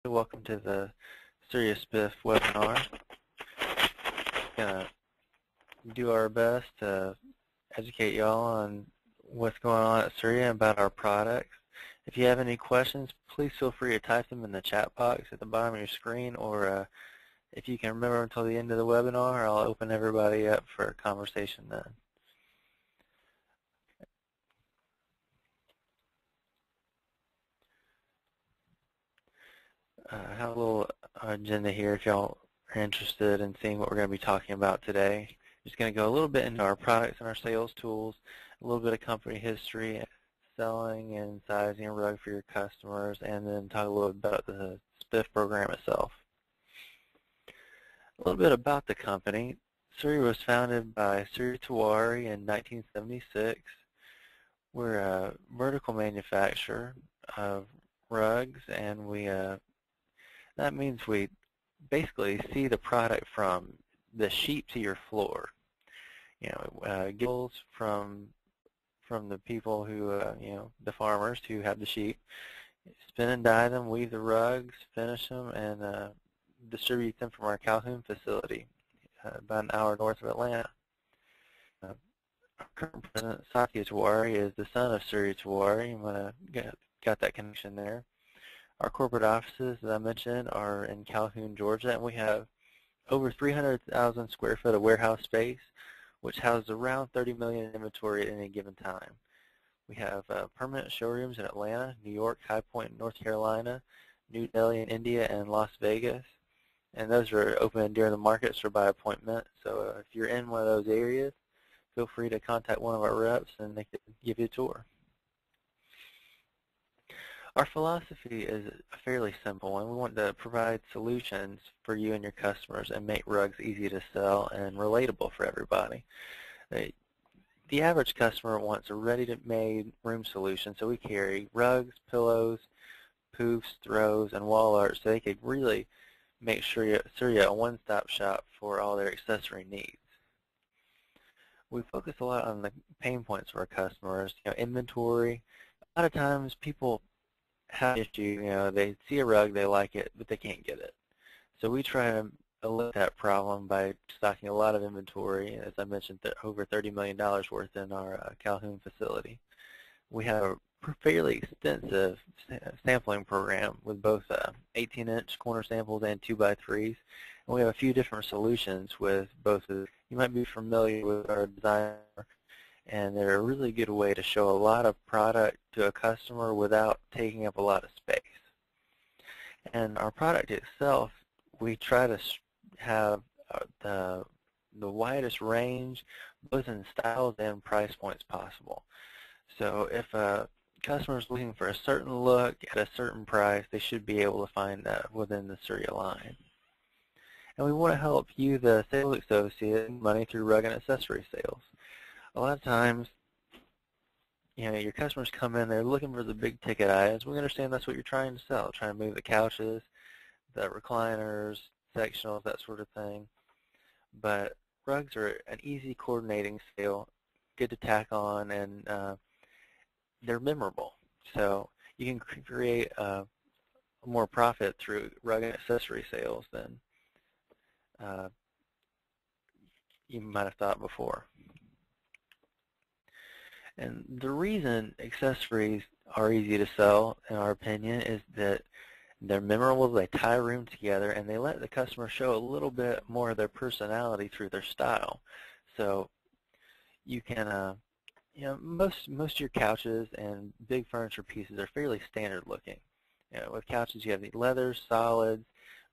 Welcome to the Surya Spiff webinar. Gonna do our best to educate y'all on what's going on at Surya about our products. If you have any questions, please feel free to type them in the chat box at the bottom of your screen, or if you can remember until the end of the webinar, I'll open everybody up for a conversation then. I have a little agenda here if y'all are interested in seeing what we're going to be talking about today. Just going to go a little bit into our products and our sales tools, a little bit of company history, selling and sizing a rug for your customers, and then talk a little bit about the Spiff program itself. A little bit about the company. Surya was founded by Surya Tiwari in 1976. We're a vertical manufacturer of rugs, and that means we basically see the product from the sheet to your floor. Gills from the people who, the farmers who have the sheep, spin and dye them, weave the rugs, finish them, and distribute them from our Calhoun facility, about an hour north of Atlanta. Our current president, Satya Tiwari, is the son of Surya Tiwari. I'm going to got that connection there. Our corporate offices, as I mentioned, are in Calhoun, Georgia, and we have over 300,000 square foot of warehouse space, which houses around 30 million in inventory at any given time. We have permanent showrooms in Atlanta, New York, High Point, North Carolina, New Delhi in India, and Las Vegas. And those are open during the markets or by appointment. So if you're in one of those areas, feel free to contact one of our reps and they can give you a tour. Our philosophy is a fairly simple one. We want to provide solutions for you and your customers and make rugs easy to sell and relatable for everybody. The average customer wants a ready-made room solution, so we carry rugs, pillows, poofs, throws, and wall art so they could really make sure Surya a one-stop shop for all their accessory needs. We focus a lot on the pain points of our customers, inventory. A lot of times people have an issue, they see a rug, they like it, but they can't get it. So we try to eliminate that problem by stocking a lot of inventory, as I mentioned, over $30 million worth in our Calhoun facility. We have a fairly extensive sampling program with both 18-inch corner samples and 2x3s. And we have a few different solutions with both. You might be familiar with our designer, and they're a really good way to show a lot of product to a customer without taking up a lot of space. And our product itself, we try to have the widest range, both in styles and price points possible. So if a customer is looking for a certain look at a certain price, they should be able to find that within the Surya line. And we want to help you, the sales associate, money through rug and accessory sales. A lot of times, your customers come in, they're looking for the big ticket items. We understand that's what you're trying to sell, trying to move the couches, the recliners, sectionals, that sort of thing. But rugs are an easy coordinating sale, good to tack on, and they're memorable. So you can create more profit through rug and accessory sales than you might have thought before. And the reason accessories are easy to sell, in our opinion, is that they're memorable, they tie a room together, and they let the customer show a little bit more of their personality through their style. So you can, most of your couches and big furniture pieces are fairly standard looking. With couches you have the leathers, solids,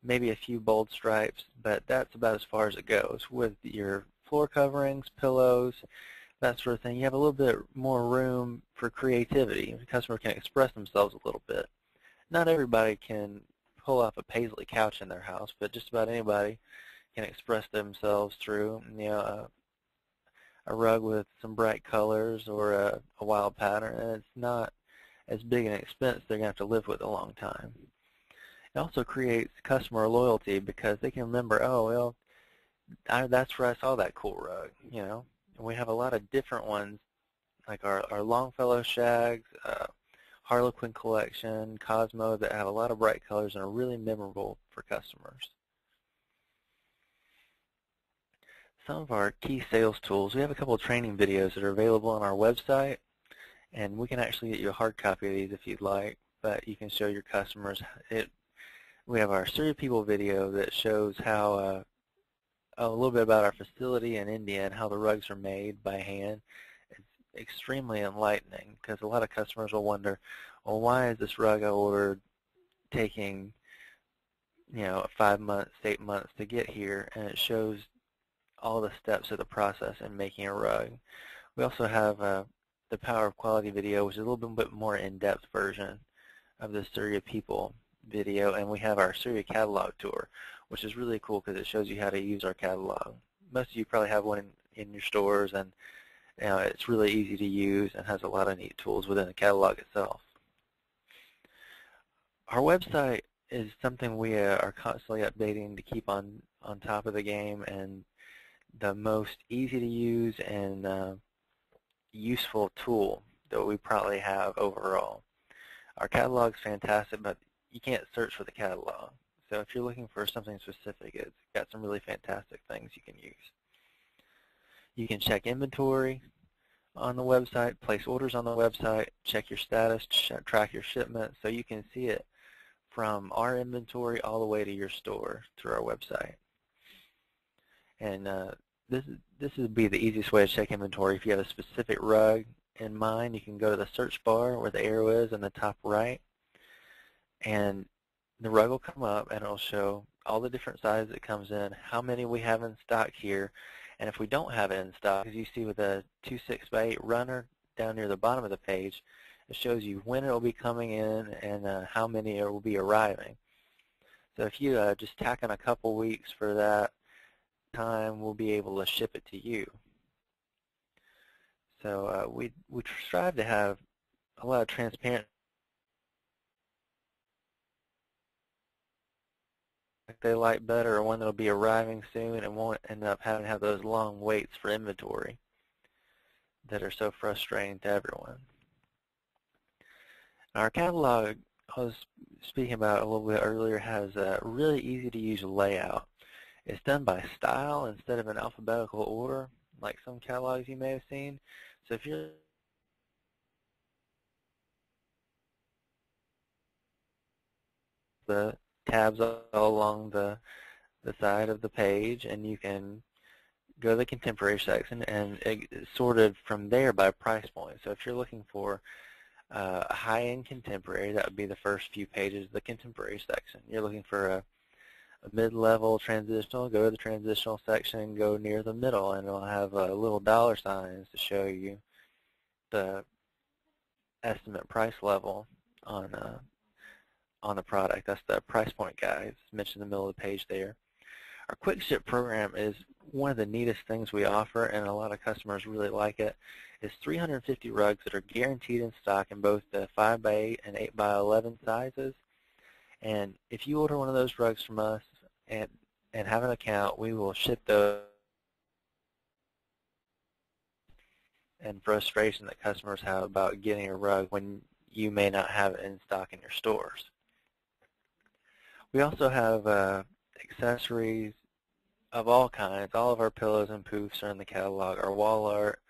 maybe a few bold stripes, but that's about as far as it goes. With your floor coverings, pillows, that sort of thing, you have a little bit more room for creativity. The customer can express themselves a little bit. Not everybody can pull off a paisley couch in their house, but just about anybody can express themselves through a rug with some bright colors or a wild pattern, and it's not as big an expense they're going to have to live with a long time. It also creates customer loyalty because they can remember, oh, well, that's where I saw that cool rug, And we have a lot of different ones, like our Longfellow shags, Harlequin collection, Cosmo, that have a lot of bright colors and are really memorable for customers. Some of our key sales tools, we have a couple of training videos that are available on our website, and we can actually get you a hard copy of these if you'd like, but you can show your customers it. We have our Surya People video that shows how a little bit about our facility in India and how the rugs are made by hand. It's extremely enlightening because a lot of customers will wonder, well, why is this rug I ordered taking 5 months, 8 months to get here? And it shows all the steps of the process in making a rug. We also have the Power of Quality video, which is a little bit more in-depth version of the Surya People video, and we have our Surya catalog tour, which is really cool because it shows you how to use our catalog. Most of you probably have one in your stores, and it's really easy to use and has a lot of neat tools within the catalog itself. Our website is something we are constantly updating to keep on top of the game, and the most easy to use and useful tool that we probably have overall. Our catalog is fantastic, but you can't search for the catalog. So if you're looking for something specific, it's got some really fantastic things you can use. You can check inventory on the website, place orders on the website, check your status, track your shipment, so you can see it from our inventory all the way to your store through our website. And this would be the easiest way to check inventory. If you have a specific rug in mind, you can go to the search bar where the arrow is in the top right, and the rug will come up and it'll show all the different sizes it comes in, how many we have in stock here, and if we don't have it in stock, as you see with the 2.6x8 runner down near the bottom of the page, it shows you when it will be coming in and how many it will be arriving. So if you just tack on a couple weeks for that time, we'll be able to ship it to you. So we strive to have a lot of transparency. They like better, or one that will be arriving soon and won't end up having to have those long waits for inventory that are so frustrating to everyone. Our catalog, I was speaking about a little bit earlier, has a really easy to use layout. It's done by style instead of an alphabetical order like some catalogs you may have seen. So if you're the tabs all along the side of the page, and you can go to the contemporary section, and it's sorted from there by price point. So if you're looking for a high-end contemporary, that would be the first few pages of the contemporary section. You're looking for a mid-level transitional, go to the transitional section, go near the middle, and it'll have little dollar signs to show you the estimate price level on the product. That's the price point guide. It's mentioned in the middle of the page there. Our quick ship program is one of the neatest things we offer, and a lot of customers really like it. It's 350 rugs that are guaranteed in stock in both the 5x8 and 8x11 sizes. And if you order one of those rugs from us and have an account, we will ship those. And frustration that customers have about getting a rug when you may not have it in stock in your stores. We also have accessories of all kinds. All of our pillows and poofs are in the catalog, our wall art,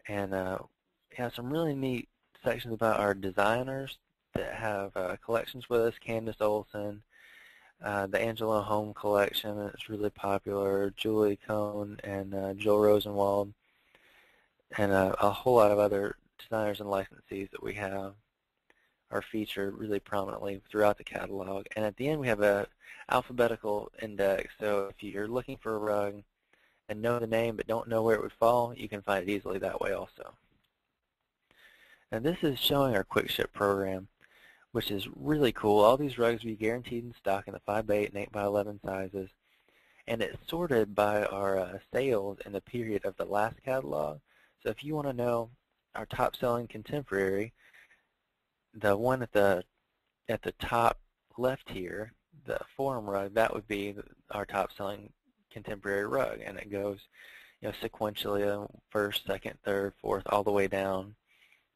and we have some really neat sections about our designers that have collections with us. Candace Olson, the Angelo Home collection that's really popular, Julie Cohn and Joel Rosenwald, and a whole lot of other designers and licensees that we have are featured really prominently throughout the catalog. And at the end we have a alphabetical index, so if you're looking for a rug and know the name but don't know where it would fall, you can find it easily that way also. And this is showing our quick ship program, which is really cool. All these rugs will be guaranteed in stock in the 5x8 and 8x11 sizes, and it's sorted by our sales in the period of the last catalog. So if you want to know our top selling contemporary, the one at the top left here, the forum rug, that would be our top selling contemporary rug, and it goes sequentially, first, second, third, fourth, all the way down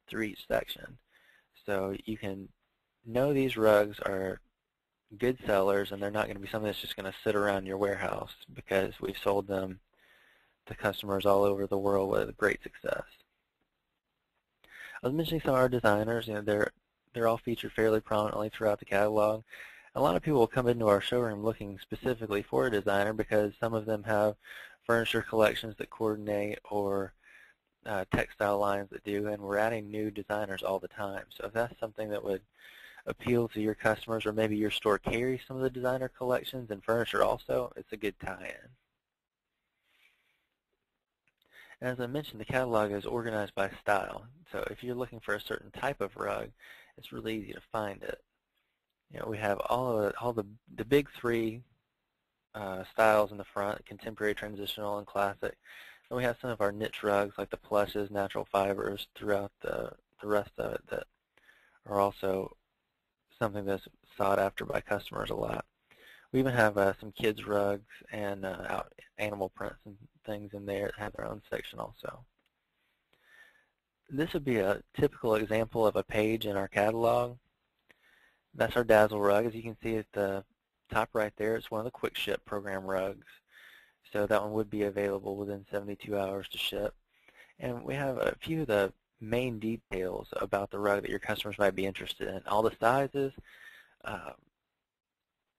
through each section. So you can know these rugs are good sellers, and they're not going to be something that's just going to sit around your warehouse, because we've sold them to customers all over the world with great success. I was mentioning some of our designers. They're all featured fairly prominently throughout the catalog. A lot of people will come into our showroom looking specifically for a designer because some of them have furniture collections that coordinate, or textile lines that do, and we're adding new designers all the time. So if that's something that would appeal to your customers, or maybe your store carries some of the designer collections and furniture also, it's a good tie-in. As I mentioned, the catalog is organized by style. So if you're looking for a certain type of rug, it's really easy to find it. We have all the big three styles in the front: contemporary, transitional, and classic. And we have some of our niche rugs like the plushes, natural fibers throughout the rest of it that are also something that's sought after by customers a lot. We even have some kids rugs and animal prints and things in there that have their own section also. This would be a typical example of a page in our catalog. That's our Dazzle rug. As you can see at the top right there, it's one of the quick ship program rugs. So that one would be available within 72 hours to ship. And we have a few of the main details about the rug that your customers might be interested in. All the sizes,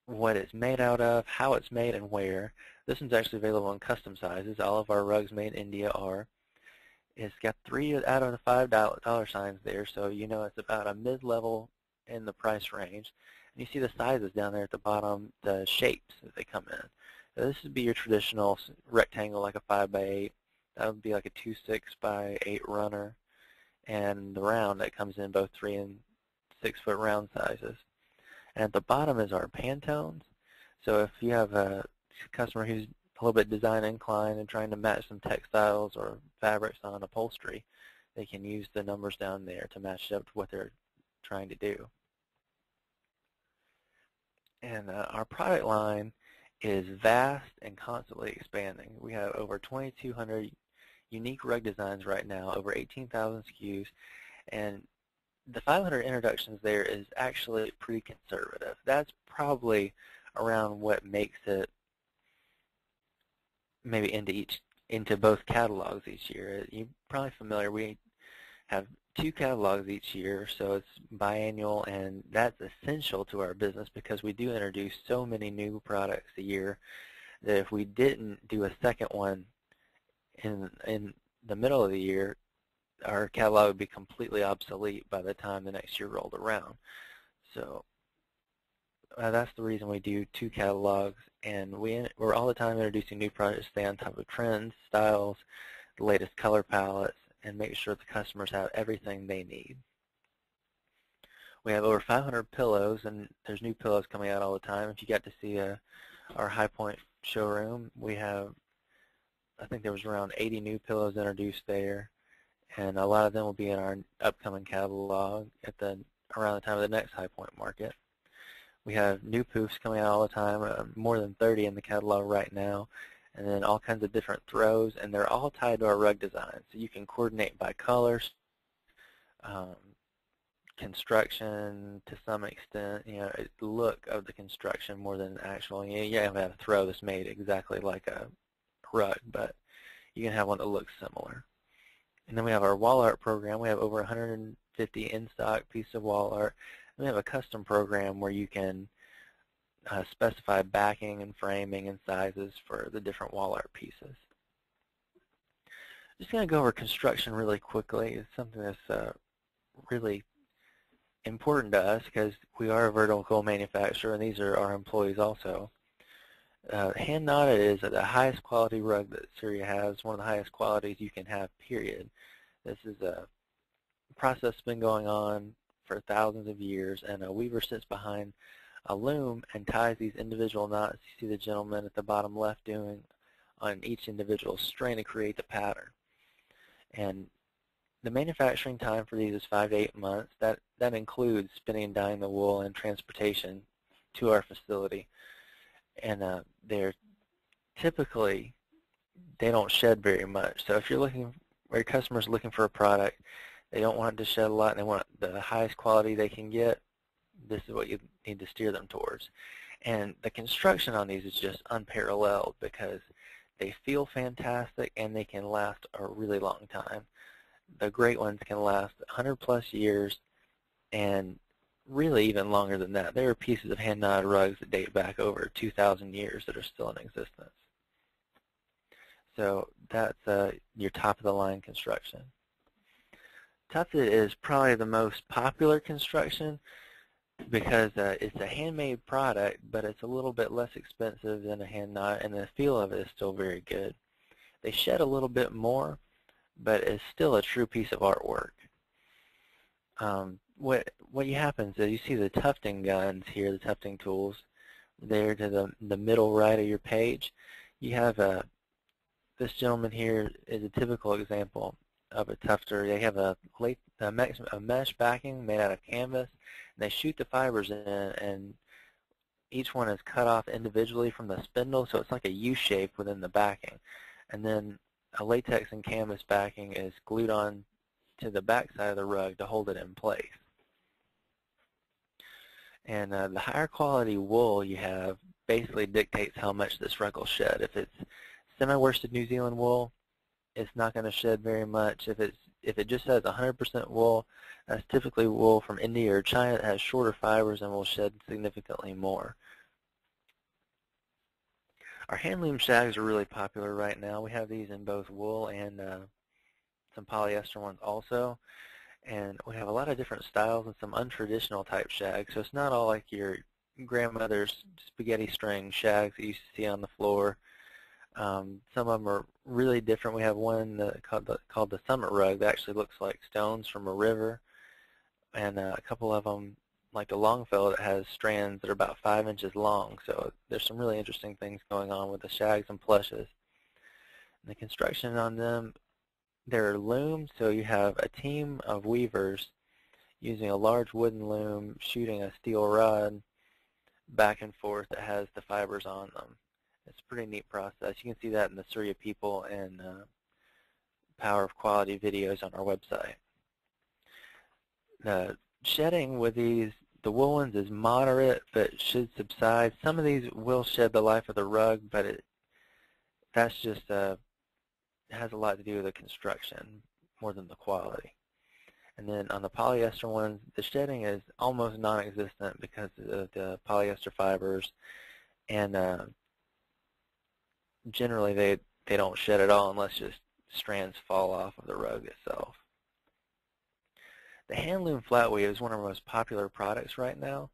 what it's made out of, how it's made, and where. This one's actually available in custom sizes. All of our rugs made in India are. It's got 3 out of the $5 signs there, so you know it's about a mid-level in the price range. And you see the sizes down there at the bottom, the shapes that they come in. So this would be your traditional rectangle, like a 5x8. That would be like a 2.6 by 8 runner. And the round that comes in both 3 and 6 foot round sizes. And at the bottom is our Pantones. So if you have a customer who's a little bit design inclined and trying to match some textiles or fabrics on upholstery, they can use the numbers down there to match up to what they're trying to do. And our product line is vast and constantly expanding. We have over 2,200 unique rug designs right now, over 18,000 SKUs, and the 500 introductions there is actually pretty conservative. That's probably around what makes it maybe into both catalogs each year. You're probably familiar. We have 2 catalogs each year, so it's biannual, and that's essential to our business because we do introduce so many new products a year that if we didn't do a second one in the middle of the year, our catalog would be completely obsolete by the time the next year rolled around. So that's the reason we do 2 catalogs, and we're all the time introducing new products to stay on top of trends, styles, the latest color palettes, and make sure the customers have everything they need. We have over 500 pillows, and there's new pillows coming out all the time. If you got to see our High Point showroom, we have, I think there was around 80 new pillows introduced there, and a lot of them will be in our upcoming catalog around the time of the next High Point market. We have new poofs coming out all the time, more than 30 in the catalog right now, and then all kinds of different throws, and they're all tied to our rug design. So you can coordinate by colors, construction to some extent, the look of the construction more than actual. You have a throw that's made exactly like a rug, but you can have one that looks similar. And then we have our wall art program. We have over 150 in-stock pieces of wall art. And we have a custom program where you can specify backing and framing and sizes for the different wall art pieces. Just going to go over construction really quickly. It's something that's really important to us because we are a vertical manufacturer, and these are our employees also. Hand knotted is the highest quality rug that Surya has, one of the highest qualities you can have, period. This is a process that's been going on for thousands of years, and a weaver sits behind a loom and ties these individual knots. You see the gentleman at the bottom left doing on each individual string to create the pattern. And the manufacturing time for these is 5 to 8 months. That includes spinning and dyeing the wool and transportation to our facility. And they're typically, they don't shed very much. So if you're looking, or your customer's looking for a product They don't want it to shed a lot, and they want the highest quality they can get. This is what you need to steer them towards. And the construction on these is just unparalleled because they feel fantastic and they can last a really long time. The great ones can last 100 plus years and really even longer than that. There are pieces of hand-knotted rugs that date back over 2,000 years that are still in existence. So that's your top-of-the-line construction. Tufted is probably the most popular construction because it's a handmade product, but it's a little bit less expensive than a hand knot, and the feel of it is still very good. They shed a little bit more, but it's still a true piece of artwork. What happens is you see the tufting guns here, the tufting tools, there to the middle right of your page. You have this gentleman here is a typical example of a tufter. They have a mesh backing made out of canvas, and they shoot the fibers in, and each one is cut off individually from the spindle, so it's like a U shape within the backing. And then a latex and canvas backing is glued on to the back side of the rug to hold it in place. And the higher quality wool you have basically dictates how much this rug will shed. If it's semi-worsted New Zealand wool, it's not going to shed very much. If it just has 100% wool, that's typically wool from India or China that has shorter fibers and will shed significantly more. Our hand loom shags are really popular right now. We have these in both wool and some polyester ones also. And we have a lot of different styles and some untraditional type shags. So it's not all like your grandmother's spaghetti string shags that you used to see on the floor. Some of them are really different. We have one called the Summit Rug that actually looks like stones from a river. And a couple of them, like the Longfellow, that has strands that are about 5 inches long. So there's some really interesting things going on with the shags and plushes. And the construction on them, they're loomed, so you have a team of weavers using a large wooden loom shooting a steel rod back and forth that has the fibers on them. It's a pretty neat process. You can see that in the Surya People and Power of Quality videos on our website. The shedding with these, the wool ones, is moderate but should subside. Some of these will shed the life of the rug, but that's just has a lot to do with the construction more than the quality. And then on the polyester ones, the shedding is almost non-existent because of the polyester fibers, and generally they don't shed at all unless just strands fall off of the rug itself. The hand loom flat weave is one of our most popular products right now.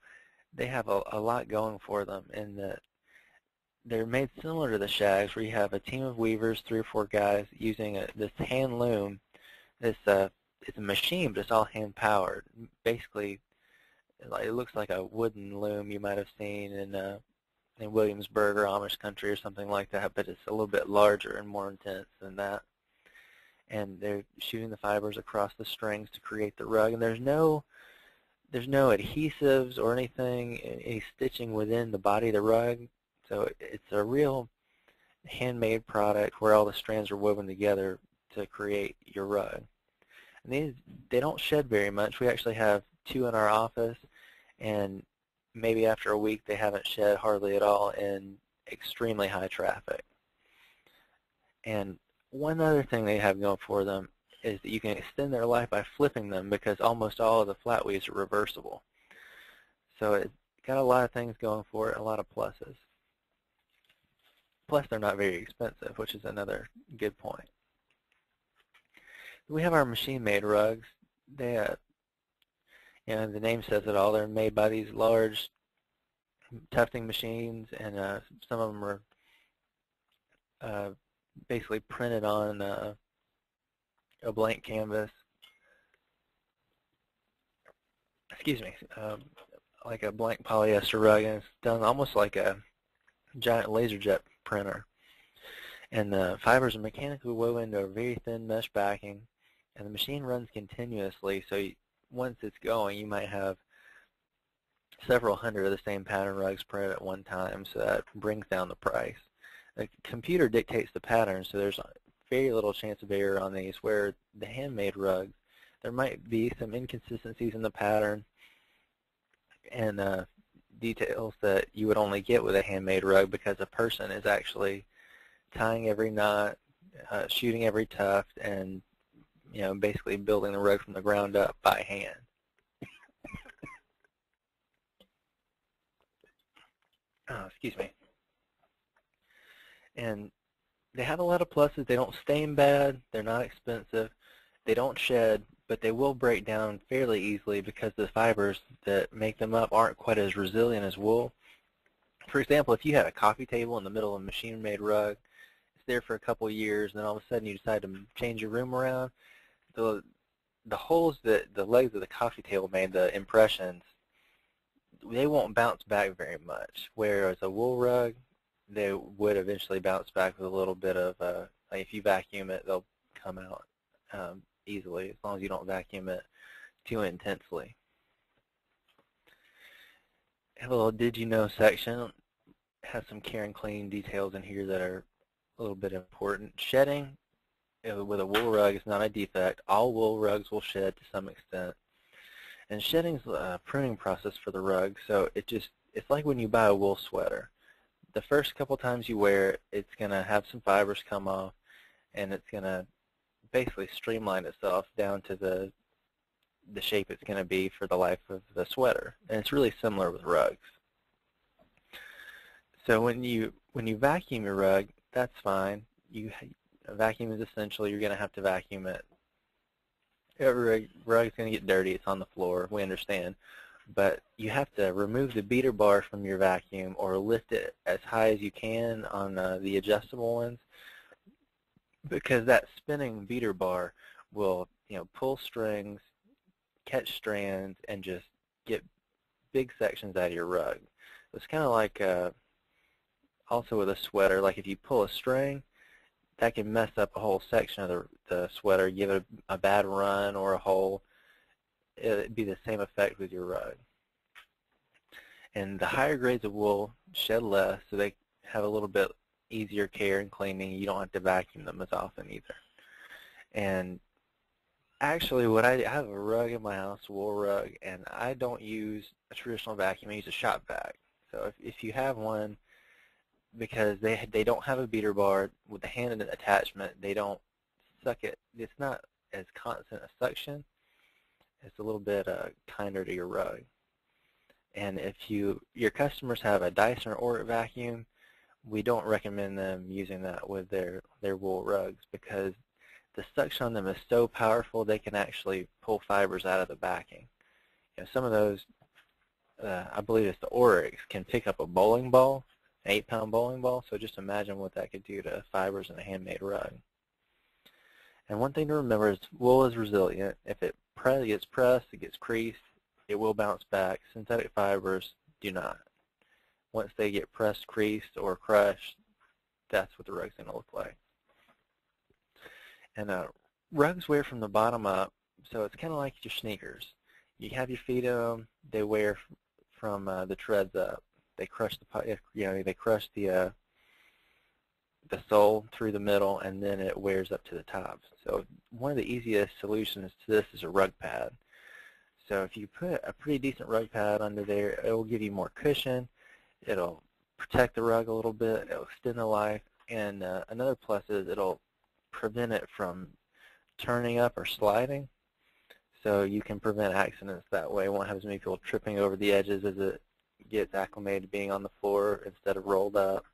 They have a lot going for them in that they're made similar to the shags, where you have a team of weavers, 3 or 4 guys, using this hand loom. It's a machine, but it's all hand powered. Basically, it looks like a wooden loom you might have seen in Williamsburg or Amish country or something like that, but it's a little bit larger and more intense than that. And they're shooting the fibers across the strings to create the rug. And there's no adhesives or anything, any stitching within the body of the rug. So it's a real handmade product where all the strands are woven together to create your rug. And they don't shed very much. We actually have 2 in our office, and maybe after a week they haven't shed hardly at all in extremely high traffic. And one other thing they have going for them is that you can extend their life by flipping them, because almost all of the flat weaves are reversible. So it's got a lot of things going for it, a lot of pluses. Plus, they're not very expensive, which is another good point. We have our machine-made rugs. They, the name says it all. They're made by these large tufting machines, and some of them are basically printed on a blank canvas. Excuse me, like a blank polyester rug, and it's done almost like a giant laser jet printer. And the fibers are mechanically woven into a very thin mesh backing, and the machine runs continuously, so once it's going, you might have several hundred of the same pattern rugs printed at one time, so that brings down the price. The computer dictates the pattern, so there's very little chance of error on these, where the handmade rugs, there might be some inconsistencies in the pattern and details that you would only get with a handmade rug because a person is actually tying every knot, shooting every tuft, and basically building the rug from the ground up by hand. Excuse me. And they have a lot of pluses. They don't stain bad. They're not expensive. They don't shed, but they will break down fairly easily because the fibers that make them up aren't quite as resilient as wool. For example, if you had a coffee table in the middle of a machine-made rug, it's there for a couple of years, and then all of a sudden you decide to change your room around, the holes that the legs of the coffee table made, the impressions, they won't bounce back very much. Whereas a wool rug, they would eventually bounce back with a little bit of, like if you vacuum it, they'll come out easily as long as you don't vacuum it too intensely. I have a little did you know section. It has some care and clean details in here that are a little bit important. Shedding with a wool rug is not a defect. All wool rugs will shed to some extent. And shedding is a pruning process for the rug, so it's like when you buy a wool sweater. The first couple times you wear it, it's going to have some fibers come off, and it's going to basically streamline itself down to the shape it's going to be for the life of the sweater. And it's really similar with rugs. So when you vacuum your rug, that's fine. A vacuum is essential. You're going to have to vacuum it. Every rug is going to get dirty. It's on the floor. We understand. But you have to remove the beater bar from your vacuum or lift it as high as you can on the adjustable ones, because that spinning beater bar will pull strings, catch strands, and just get big sections out of your rug. It's kind of like also with a sweater, like if you pull a string, that can mess up a whole section of the sweater, give it a bad run or a hole. It'd be the same effect with your rug. And the higher grades of wool shed less, so they have a little bit easier care and cleaning. You don't have to vacuum them as often either. And actually, I have a rug in my house, a wool rug, and I don't use a traditional vacuum. I use a shop vac. So if you have one, because they don't have a beater bar with the hand attachment, they don't suck it. It's not as constant a suction. It's a little bit kinder to your rug. And if your customers have a Dyson or Oreck vacuum, we don't recommend them using that with their wool rugs, because the suction on them is so powerful they can actually pull fibers out of the backing. Some of those, I believe it's the Orecks, can pick up a bowling ball, an 8-pound bowling ball. So just imagine what that could do to fibers in a handmade rug. And one thing to remember is wool is resilient. If it gets pressed, it gets creased, it will bounce back. Synthetic fibers do not. Once they get pressed, creased, or crushed, that's what the rug's going to look like. And rugs wear from the bottom up, so it's kind of like your sneakers. You have your feet in them, they wear from the treads up. They crush the sole through the middle, and then it wears up to the tops. So one of the easiest solutions to this is a rug pad. So if you put a pretty decent rug pad under there, it will give you more cushion. It'll protect the rug a little bit. It'll extend the life. And another plus is it'll prevent it from turning up or sliding. So you can prevent accidents that way. It won't have as many people tripping over the edges as it gets acclimated to being on the floor instead of rolled up.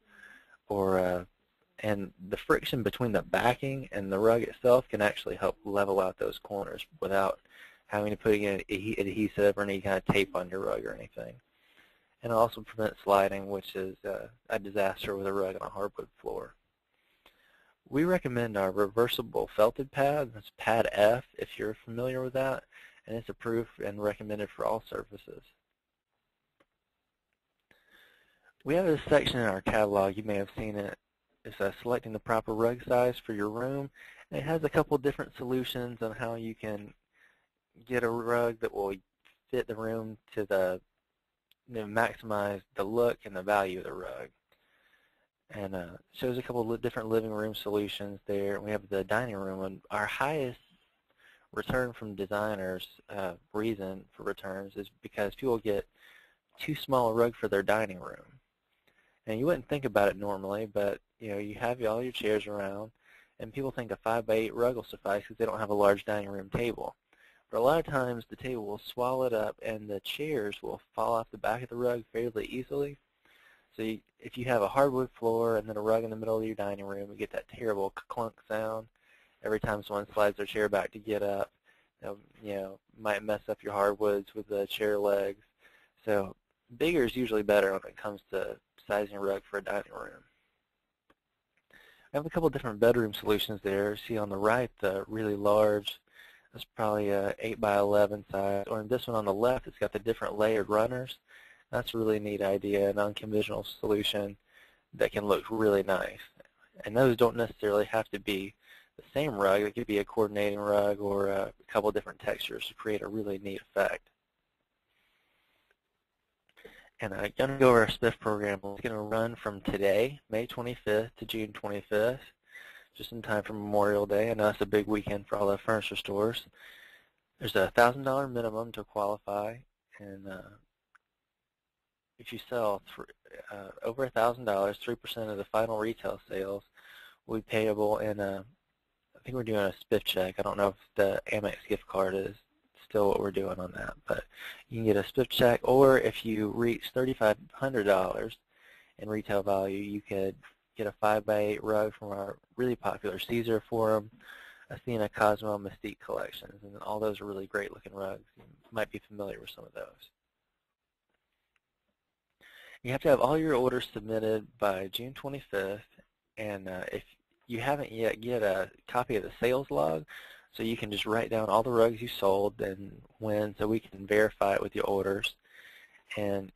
And the friction between the backing and the rug itself can actually help level out those corners without having to put in adhesive or any kind of tape on your rug or anything. And it also prevents sliding, which is a disaster with a rug on a hardwood floor. We recommend our reversible felted pad. That's Pad F, if you're familiar with that, and it's approved and recommended for all surfaces. We have a section in our catalog, you may have seen it. It's selecting the proper rug size for your room, and it has a couple different solutions on how you can get a rug that will fit the room to maximize the look and the value of the rug. And shows a couple of different living room solutions there. We have the dining room, and our highest return from designers reason for returns is because people get too small a rug for their dining room. And you wouldn't think about it normally, but you have all your chairs around, and people think a 5x8 rug will suffice because they don't have a large dining room table. But a lot of times the table will swallow it up, and the chairs will fall off the back of the rug fairly easily. So if you have a hardwood floor and then a rug in the middle of your dining room, you get that terrible clunk sound every time someone slides their chair back to get up. Might mess up your hardwoods with the chair legs. So bigger is usually better when it comes to sizing a rug for a dining room. I have a couple different bedroom solutions there. See on the right, the really large, that's probably a 8x11 size. Or in this one on the left, it's got the different layered runners. That's a really neat idea, an unconventional solution that can look really nice. And those don't necessarily have to be the same rug. It could be a coordinating rug or a couple different textures to create a really neat effect. And I'm going to go over our Spiff program. It's going to run from today, May 25th, to June 25th, just in time for Memorial Day. I know it's a big weekend for all the furniture stores. There's a $1,000 minimum to qualify, and if you sell over $1,000, 3% of the final retail sales will be payable in I think we're doing a Spiff check. I don't know if the Amex gift card is still what we're doing on that, but you can get a Spiff check, or if you reach $3,500 in retail value, you could get a 5x8 rug from our really popular Caesar Forum, Athena, Cosmo, Mystique collections, and all those are really great looking rugs. You might be familiar with some of those. You have to have all your orders submitted by June 25th, and if you haven't yet, get a copy of the sales log, so you can just write down all the rugs you sold and when, so we can verify it with your orders. And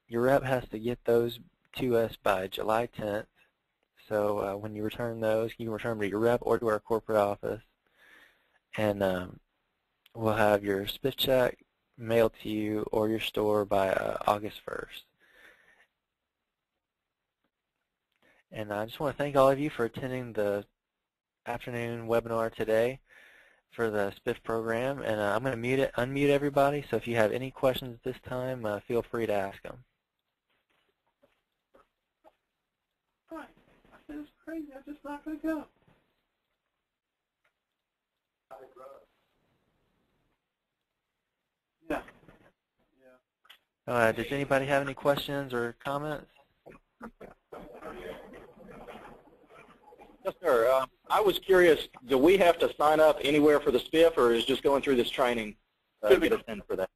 your rep has to get those to us by July 10th. So when you return those, you can return them to your rep or to our corporate office, and we'll have your Spiff check mailed to you or your store by August 1st. And I just want to thank all of you for attending the afternoon webinar today for the Spiff program. And I'm going to unmute everybody, so if you have any questions this time, feel free to ask them. Hi. I said it's crazy. I'm just not going to go. Yeah. Does anybody have any questions or comments? Yes, sir. I was curious, do we have to sign up anywhere for the Spiff, or is just going through this training get us in for that?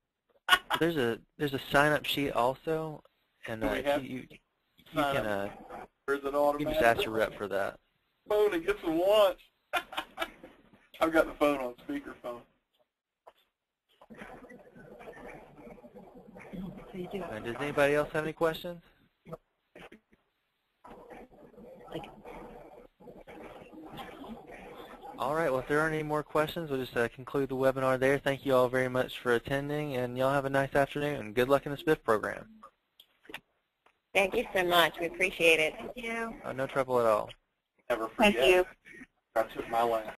There's a sign-up sheet also, and you can just ask your rep for that. Phone and get some lunch. I've got the phone on speakerphone. Does anybody else have any questions? All right, well, if there aren't any more questions, we'll just conclude the webinar there. Thank you all very much for attending, and y'all have a nice afternoon. Good luck in the Spiff program. Thank you so much. We appreciate it. Thank you. No trouble at all. Never forget. Thank you. I took my last.